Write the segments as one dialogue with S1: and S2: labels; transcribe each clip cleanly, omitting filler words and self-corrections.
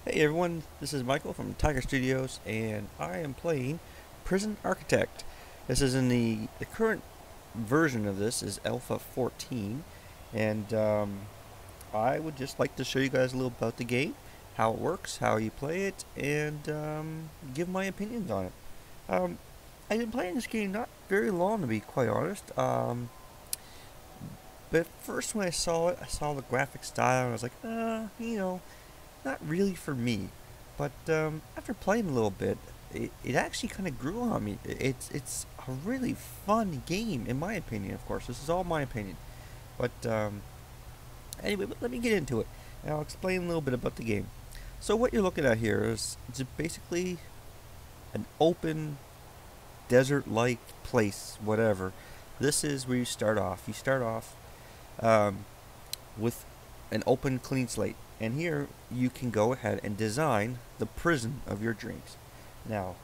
S1: Hey everyone, this is Michael from Tigerstudios, and I am playing Prison Architect. This is in the current version of this is Alpha 14, and I would just like to show you guys a little about the game, how it works, how you play it, and give my opinions on it. Um, I've been playing this game not very long, to be quite honest. But first when I saw it, I saw the graphic style, and I was like, not really for me. But after playing a little bit, it actually kind of grew on me. It's a really fun game, in my opinion. Of course, this is all my opinion. But anyway, let me get into it, and I'll explain a little bit about the game. So what you're looking at here is it's basically an open desert-like place, whatever. This is where you start off. You start off um, with an open, clean slate. And here you can go ahead and design the prison of your dreams. Now,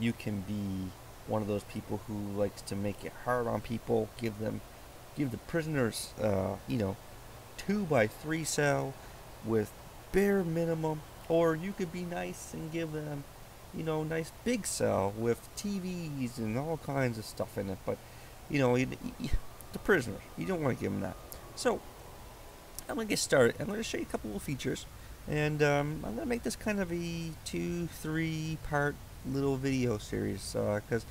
S1: you can be one of those people who likes to make it hard on people, give the prisoners, 2x3 cell with bare minimum, or you could be nice and give them, nice big cell with TVs and all kinds of stuff in it. But, the prisoners, you don't want to give them that. So, I'm going to get started. I'm going to show you a couple of features, and I'm going to make this kind of a 2-3 part little video series, because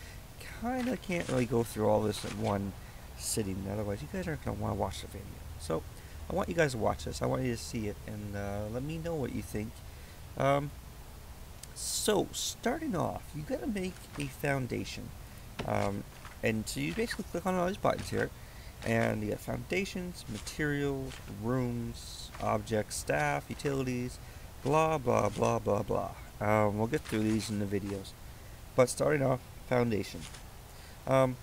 S1: kind of can't really go through all this in one sitting, otherwise you guys aren't going to want to watch the video. So I want you guys to watch this. I want you to see it, and let me know what you think. So starting off, you got to make a foundation, and so you basically click on all these buttons here, and you got foundations, materials, rooms, objects, staff, utilities, blah blah blah blah blah. We'll get through these in the videos, but starting off, foundation. Now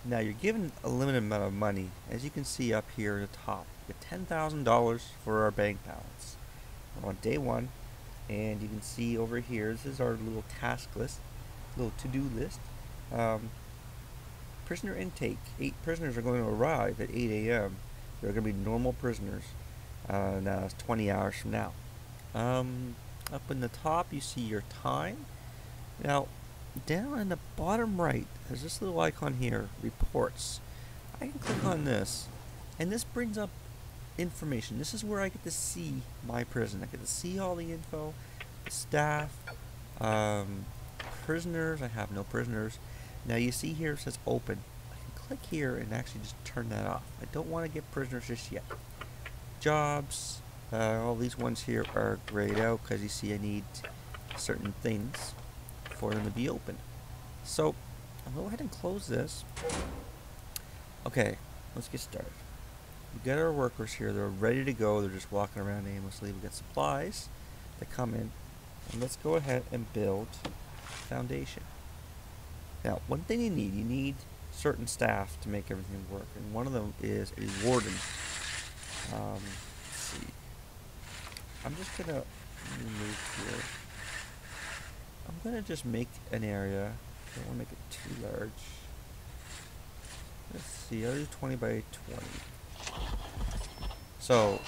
S1: you're given a limited amount of money, as you can see up here at the top. We get $10,000 for our bank balance. We're on day one, and you can see over here, this is our little task list, little to-do list. Prisoner intake. 8 prisoners are going to arrive at 8 a.m. They're going to be normal prisoners. Now it's 20 hours from now. Up in the top, you see your time. Now, down in the bottom right, there's this little icon here, reports. I can click on this, and this brings up information. This is where I get to see my prison. I get to see all the info, the staff, prisoners. I have no prisoners. Now you see here it says open. I can click here and actually just turn that off. I don't want to get prisoners just yet. Jobs, all these ones here are grayed out because you see I need certain things for them to be open. So I'll go ahead and close this. Okay, let's get started. We got our workers here. They're ready to go. They're just walking around aimlessly. We got supplies that come in. And let's go ahead and build foundation. Now, one thing you need certain staff to make everything work, and one of them is a warden. Let's see. I'm just gonna move here. I'm gonna just make an area. I don't want to make it too large. Let's see. I'll do 20 by 20. So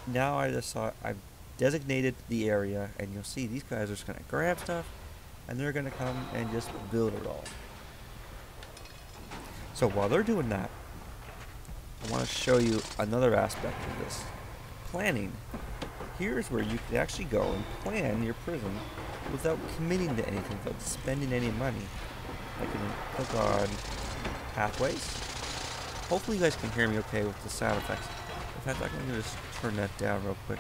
S1: now I've designated the area, and you'll see these guys are just gonna grab stuff, and they're gonna come and just build it all. So while they're doing that, I want to show you another aspect of this. Planning. Here's where you can actually go and plan your prison without committing to anything, without spending any money. I can click on pathways. Hopefully you guys can hear me okay with the sound effects. In fact, I'm going to just turn that down real quick.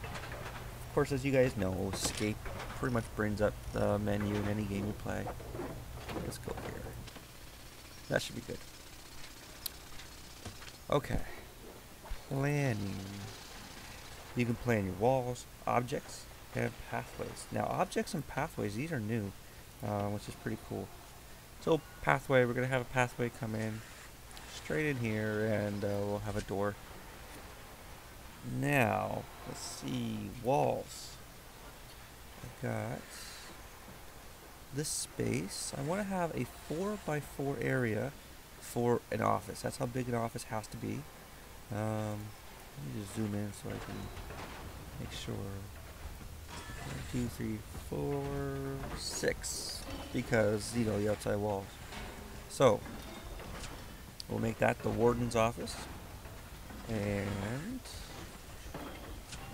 S1: Of course, as you guys know, escape pretty much brings up the menu in any game you play. Let's go here. That should be good. Okay. Planning. You can plan your walls, objects, and pathways. Now, objects and pathways, these are new, which is pretty cool. So, pathway, we're going to have a pathway come in straight in here, and we'll have a door. Now, let's see, walls. I got this space. I want to have a 4x4 area for an office. That's how big an office has to be. Let me just zoom in so I can make sure. 1, 2, 3, 4, 6. Because, you know, the outside walls. So, we'll make that the warden's office. And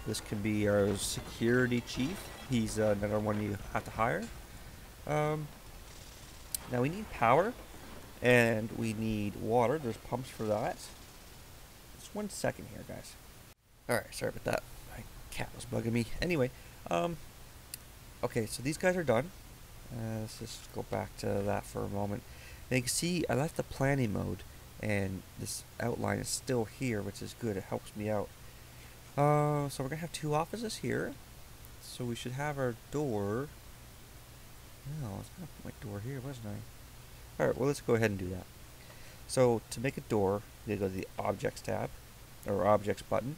S1: this can be our security chief. He's another one you have to hire. Now we need power. And we need water. There's pumps for that. Just 1 second here, guys. Alright, sorry about that. My cat was bugging me. Anyway, okay, so these guys are done. Let's just go back to that for a moment. Now you can see I left the planning mode, and this outline is still here, which is good. It helps me out. So we're going to have 2 offices here. So we should have our door. No, I was going to put my door here, wasn't I? Alright, well, let's go ahead and do that. So to make a door, you go to the Objects tab, or Objects button,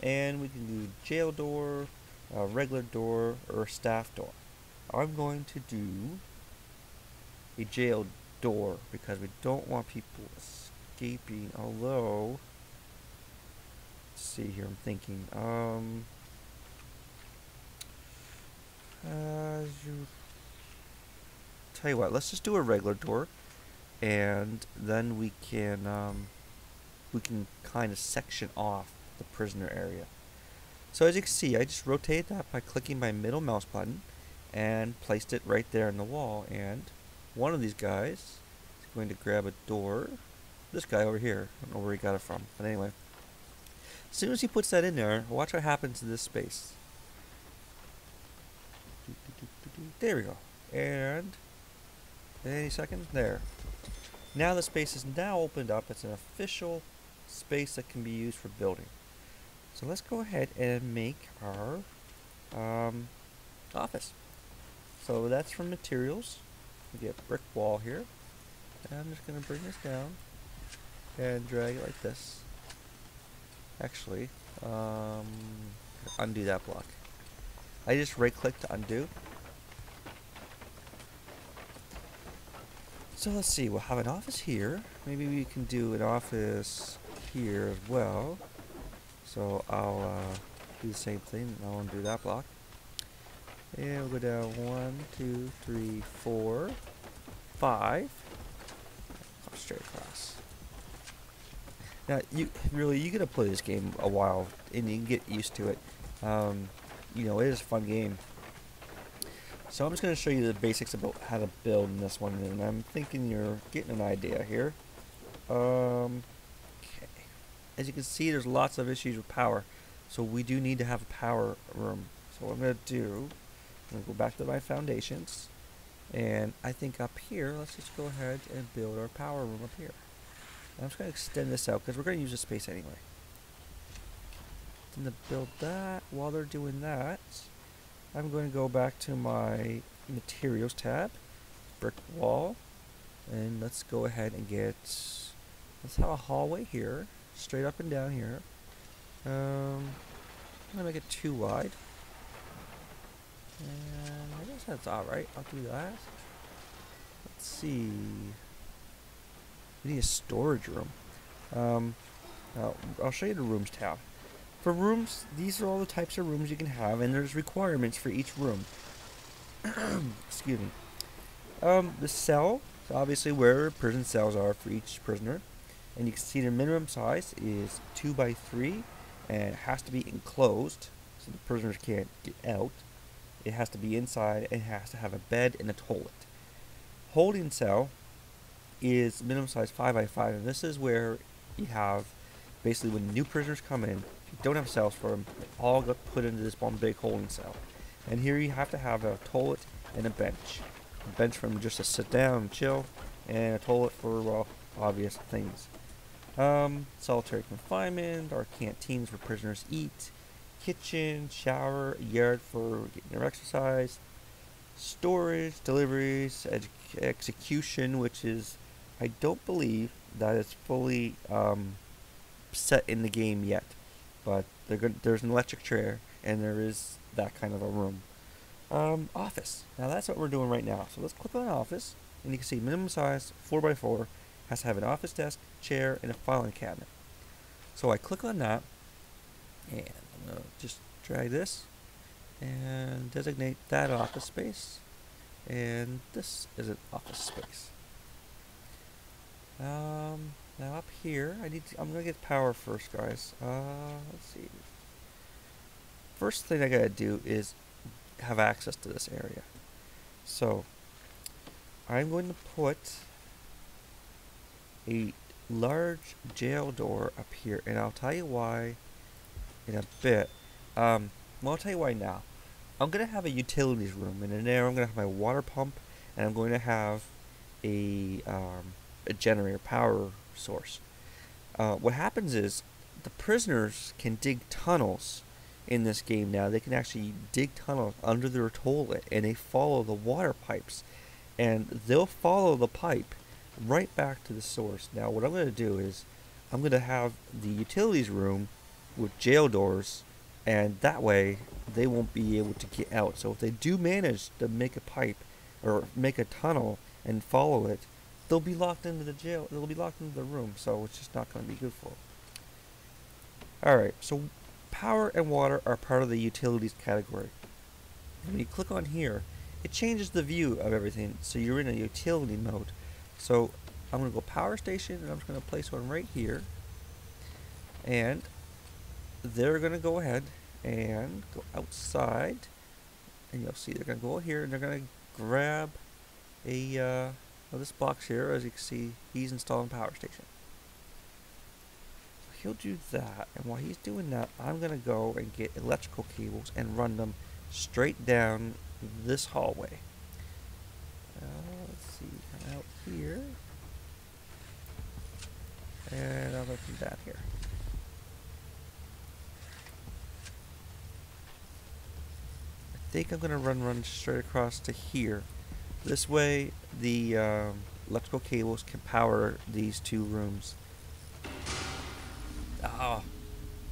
S1: and we can do jail door, a regular door, or a staff door. I'm going to do a jail door because we don't want people escaping, although, let's see here, I'm thinking, tell you what, let's just do a regular door, and then we can kind of section off the prisoner area. So as you can see, I just rotated that by clicking my middle mouse button and placed it right there in the wall, and one of these guys is going to grab a door. This guy over here, I don't know where he got it from, but anyway. As soon as he puts that in there, watch what happens to this space. There we go. And any second, there. Now the space is now opened up. It's an official space that can be used for building. So let's go ahead and make our office. So that's from materials. We get brick wall here. And I'm just going to bring this down and drag it like this. Actually, undo that block. I just right click to undo. So let's see, we'll have an office here. Maybe we can do an office here as well. So I'll do the same thing. I'll undo that block. And we'll go down 1, 2, 3, 4, 5. Come straight across. Now, you gotta play this game a while, and you can get used to it. You know, it is a fun game. So I'm just going to show you the basics about how to build in this one, and I'm thinking you're getting an idea here. Okay. As you can see, there's lots of issues with power, so we do need to have a power room. So what I'm going to do, I'm going to go back to my foundations, and I think up here, let's just go ahead and build our power room up here. And I'm just going to extend this out, because we're going to use the space anyway. Then to build that, while they're doing that, I'm going to go back to my materials tab, brick wall, and let's go ahead and let's have a hallway here, straight up and down here. I'm going to make it too wide, and I guess that's alright, I'll do that. Let's see, we need a storage room. I'll show you the rooms tab. For rooms, these are all the types of rooms you can have, and there's requirements for each room. Excuse me. The cell is obviously where prison cells are for each prisoner, and you can see the minimum size is 2 by 3, and it has to be enclosed, so the prisoners can't get out. It has to be inside, and it has to have a bed and a toilet. Holding cell is minimum size 5 by 5, and this is where you have basically when new prisoners come in. If you don't have cells for them, they all get put into this one big holding cell. And here you have to have a toilet and a bench. A bench for them just to sit down and chill, and a toilet for, well, obvious things. Solitary confinement, our canteens where prisoners eat, kitchen, shower, yard for getting their exercise, storage, deliveries, execution, which is, I don't believe that it's fully set in the game yet. But there's an electric chair, and there is that kind of a room. Office. Now that's what we're doing right now. So let's click on office, and you can see minimum size 4 by 4 has to have an office desk, chair, and a filing cabinet. So I click on that, and I'm gonna just drag this, and designate that office space, and this is an office space. Now up here, I'm gonna get power first, guys. Let's see. First thing I gotta do is have access to this area. So I'm going to put a large jail door up here, and I'll tell you why in a bit. Well, I'll tell you why now. I'm gonna have a utilities room, and in there I'm gonna have my water pump, and I'm going to have a generator power source. What happens is the prisoners can dig tunnels in this game now. They can actually dig tunnels under their toilet, and they follow the water pipes, and they'll follow the pipe right back to the source. Now what I'm going to do is I'm going to have the utilities room with jail doors, and that way they won't be able to get out. So if they do manage to make a pipe or make a tunnel and follow it, they'll be locked into the jail. They'll be locked into the room, so it's just not going to be good for them. Alright, so power and water are part of the utilities category. When you click on here, it changes the view of everything, so you're in a utility mode. So I'm going to go power station, and I'm just going to place one right here, and they're going to go ahead and go outside, and you'll see they're going to go here, and they're going to grab a this box here. As you can see, he's installing power station. So he'll do that, and while he's doing that, I'm going to go and get electrical cables and run them straight down this hallway. Let's see, out here, and I'll open down here. I think I'm going to run straight across to here. This way the electrical cables can power these two rooms. Ah,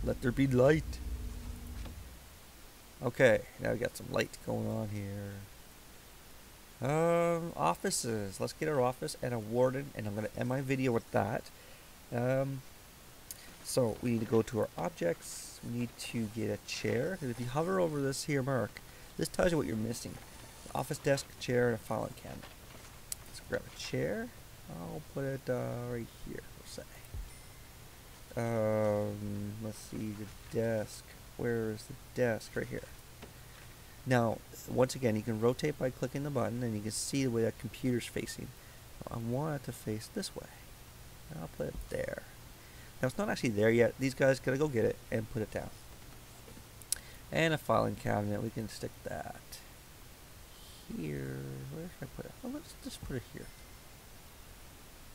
S1: let there be light. Okay, now we got some light going on here. Offices. Let's get our office and a warden, and I'm going to end my video with that. So we need to go to our objects. We need to get a chair. And if you hover over this here mark, this tells you what you're missing. Office desk, chair, and a filing cabinet. Let's grab a chair. I'll put it right here, we'll say. Let's see, the desk. Where is the desk? Right here. Now, once again, you can rotate by clicking the button, and you can see the way that computer's facing. I want it to face this way. I'll put it there. Now, it's not actually there yet. These guys gotta go get it and put it down. And a filing cabinet. We can stick that here. Where should I put it? Oh, let's just put it here.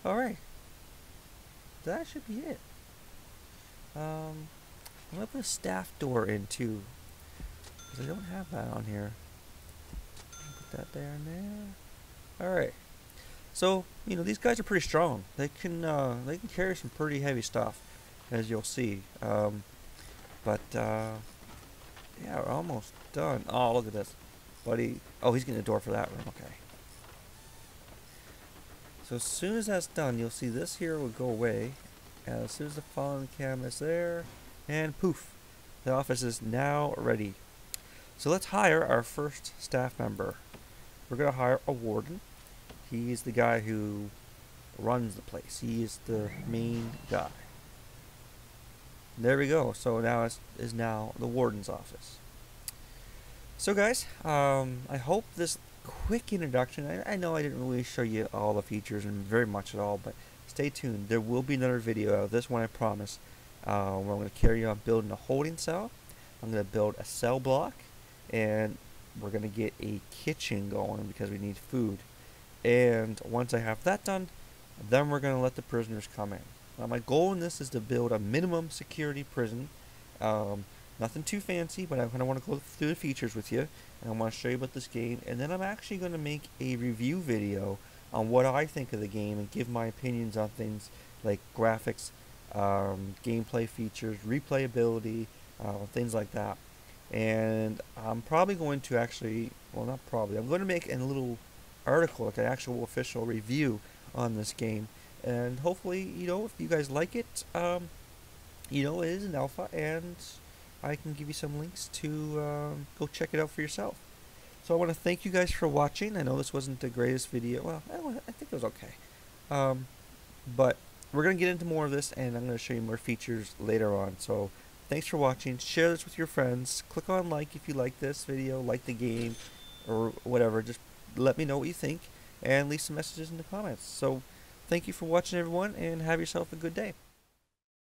S1: Alright. That should be it. I'm going to put a staff door in too, because I don't have that on here. Put that there and there. Alright. So, you know, these guys are pretty strong. They can carry some pretty heavy stuff, as you'll see. Yeah, we're almost done. Oh, look at this. Buddy. Oh, he's getting a door for that room. Okay. So as soon as that's done, you'll see this here will go away. And as soon as the filing cabinet's there, and poof, the office is now ready. So let's hire our first staff member. We're going to hire a warden. He's the guy who runs the place. He is the main guy. There we go. So now is now the warden's office. So guys, I hope this quick introduction, I know I didn't really show you all the features and very much at all, but stay tuned. There will be another video out. This one I promise. Where I'm going to carry on building a holding cell. I'm going to build a cell block, and we're going to get a kitchen going because we need food. And once I have that done, then we're going to let the prisoners come in. Now my goal in this is to build a minimum security prison. Nothing too fancy, but I kind of want to go through the features with you, and I want to show you about this game, and then I'm actually going to make a review video on what I think of the game and give my opinions on things like graphics, gameplay features, replayability, things like that. And I'm probably going to actually, well, not probably, I'm going to make a little article, like an actual official review on this game, and hopefully, you know, if you guys like it, you know, it is an alpha, and I can give you some links to go check it out for yourself. So I want to thank you guys for watching. I know this wasn't the greatest video. Well, I think it was okay. But we're going to get into more of this, and I'm going to show you more features later on. So thanks for watching. Share this with your friends. Click on like if you like this video, like the game, or whatever. Just let me know what you think, and leave some messages in the comments. So thank you for watching, everyone, and have yourself a good day.